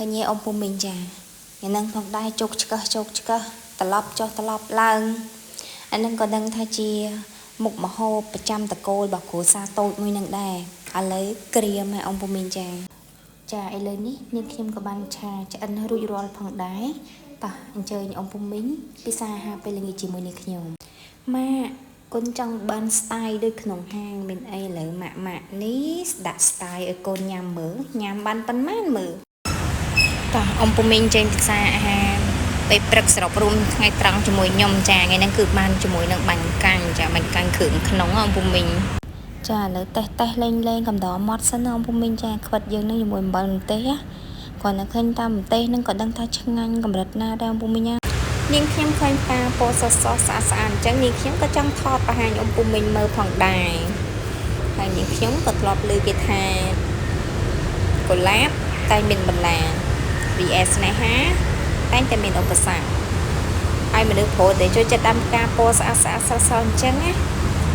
ឃើញôngពុំមិញចាថ្ងៃហ្នឹងផងដែរជោគឆ្កឹះត្រឡប់ចុះត្រឡប់ឡើងអាហ្នឹងក៏ដឹងថាជាមុខមហូបប្រចាំតកូលរបស់គ្រួសារតូចមួយនឹងដែរឥឡូវក្រៀមឲ្យôngពុំមិញចាឥឡូវនេះនាងខ្ញុំក៏បានឆាឆ្អិនរួចរាល់ផងដែរតោះអញ្ជើញôngពុំមិញពិសាអាហារពេលល្ងាចជាមួយនាងខ្ញុំម៉ាក់កូនចង់បាន style ដូចក្នុងហាងមានអីឥឡូវម៉ាក់នេះដាក់ style ឲ្យកូនញ៉ាំមើលញ៉ាំបានប៉ុន្មានមើលតោះôngពុំមិញចេញពិសាអាហារពេលព្រឹកសរុបរួមថ្ងៃត្រង់ជាមួយខ្ញុំចាថ្ងៃហ្នឹងគឺបានជាមួយនឹងបាញ់កាញ់ចាបាញ់កាញ់គ្រឿងក្នុងôngពុំមិញចាឥឡូវតេះលេងកំដរមាត់សិនôngពុំមិញចាខ្វិតយើងនឹងជាមួយអំបិលម្ទេសគាត់នៅឃើញតាមម្ទេសនឹងក៏ដឹងថាឆ្ងាញ់កម្រិតណាដែរôngពុំមិញនាងខ្ញុំឃើញផ្កាពណ៌សស្អាតអញ្ចឹងនាងខ្ញុំក៏ចង់ថតបង្ហាញôngពុំមិញមើលផងដែរហើយនាងខ្ញុំក៏ធ្លាប់ឮគេថាកុលាបតែមានបន្លាVS ស្នេហាតែងតែមានឧបសគ្គហើយមនុស្សប្រុសដែលចូលចិត្តដាំផ្កាពណ៌ស្អាតស្រស់អញ្ចឹងណា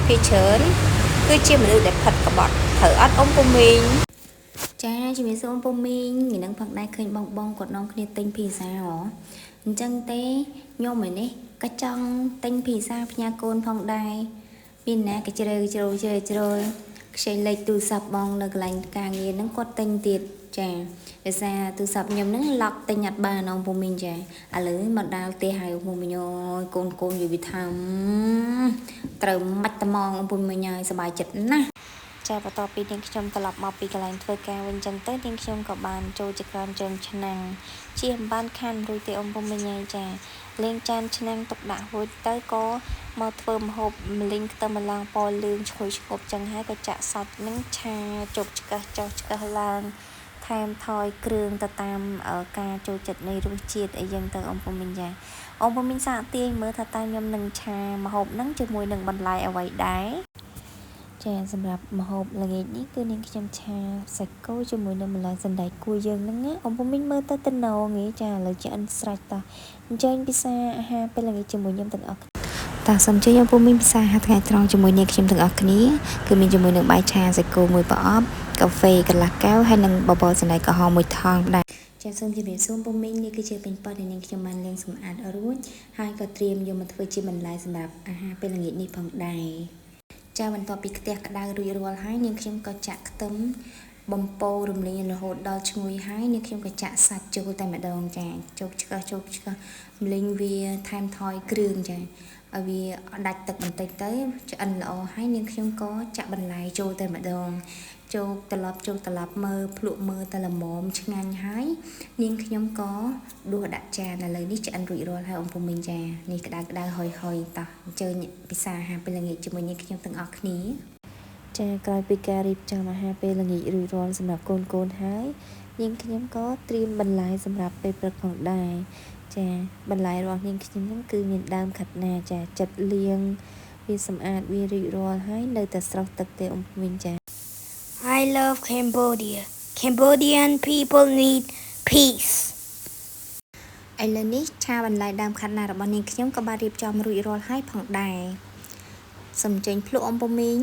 ពីច្រើនគឺជាមនុស្សដែលផិតក្បត់ត្រូវអត់ôngពុំមិញចាជំរាបសួរôngពុំមិញថ្ងៃហ្នឹងផងដែរឃើញបងគាត់នាំគ្នាទិញភីហ្សាអញ្ចឹងទេខ្ញុំឯនេះក៏ចង់ទិញភីហ្សាផ្ញើកូនផងដែរមានណាក៏ជ្រើខ្ចីលេខទូរស័ព្ទបងនៅកន្លែងការងារហ្នឹងគាត់ទិញទៀតចាដោយសារទូរស័ព្ទខ្ញុំហ្នឹងឡុកទិញអត់បានôngពុំមិញចាឥឡូវមកដល់ផ្ទះហើយôngពុំមិញអើយកូននិយាយវាថាត្រូវមិនត្មងôngពុំមិញហើយសប្បាយចិត្តណាស់ចាបន្ទាប់ពីនាងខ្ញុំត្រឡប់មកពីកន្លែងធ្វើការវិញចឹងទៅនាងខ្ញុំក៏បានចូលចក្រានជើងឆ្នាំងជាមិនបានខានរួចទេôngពុំមិញហើយចាលេងចានឆ្នាំងទុកដាក់រួចទៅក៏មកធ្វើម្ហូបម្លីងខ្ទឹមម្លងពណ៌លឿងឈ្ងុយឈ្ងប់ចឹងហើយក៏ចាក់សាច់នឹងឆាជោគឆ្កឹះឡើងថែមថយគ្រឿងទៅតាមការចូលចិត្តនៃរសជាតិអីចឹងទៅôngពុំមិញចាôngពុំមិញសាកទាញមើលថាតើខ្ញុំនឹងឆាម្ហូបហ្នឹងជាមួយនឹងបន្លែអ្វីដែរចាសម្រាប់ម្ហូបល្ងាចនេះគឺនាងខ្ញុំឆាសាច់គោជាមួយនឹងម្ល៉េះសណ្តែកគួរយើងហ្នឹងណាôngពុំមិញមើលទៅទំនងហីចាឥឡូវឆ្អិនស្រេចតោះអញ្ជើញពិសាអាហារពេលល្ងាចជាមួយខ្ញុំទាំងអស់តើសូមជម្រាបôngពុំមិញពិសាអាហារថ្ងៃត្រង់ជាមួយនាងខ្ញុំទាំងអស់គ្នាគឺមានជាមួយនឹងបាយឆាសាច់គោមួយប្រអប់កាហ្វេកន្លះកែវហើយនិងបបរសណ្តែកក្រហមមួយថង់ដែរចាសូមជម្រាបសួរពុំមិញនេះគឺជាពេញប៉ោះដែលនាងខ្ញុំបានលាងសម្អាតរួចហើយក៏ត្រៀមយកមកធ្វើជាបន្លែសម្រាប់អាហារពេលល្ងាចនេះផងដែរចាបន្ទាប់ពីខ្ទះក្តៅរួចរាល់ហើយនាងខ្ញុំក៏ចាក់ខ្ទឹមបំពងរំលីងរហូតដល់ឈ្ងុយហើយនាងខ្ញុំក៏ចាក់សាច់ចូលតែម្ដងចាជោគឆ្កឹះម្លីងវាថែមថយគ្រឿងចាឲ្យវាដាច់ទឹកបន្តិចទៅឆ្អិនល្អហើយនាងខ្ញុំក៏ចាក់បន្លែចូលតែម្ដងចូលត្រឡប់មើលភ្លក់មើលតែល្មមឆ្ងាញ់ហើយនាងខ្ញុំក៏ដួសដាក់ចានឥឡូវនេះឆ្អិនរួចរាល់ហើយôngពុំមិញចានេះក្តៅហុយតោះអញ្ជើញពិសាអាហារពេលល្ងាចជាមួយនាងខ្ញុំទាំងអស់គ្នាចាក្រោយពីការរៀបចំអាហារពេលល្ងាចរួចរាល់សម្រាប់កូនហើយនាងខ្ញុំក៏ត្រៀមបន្លែសម្រាប់ពេលព្រឹកផងដែរចាបន្លែរបស់នាងខ្ញុំហ្នឹងគឺមានដើមខាត់ណាចាចិត្តលាងវាសម្អាតវារួចរាល់ហើយនៅតែស្រស់ទឹកទេôngពុំមិញចា I love Cambodia. Cambodian people need peace. ឥឡូវនេះឆាបន្លែដើមខាត់ណារបស់នាងខ្ញុំក៏បានរៀបចំរួចរាល់ហើយផងដែរសូមចេញភ្លក់ôngពុំមិញ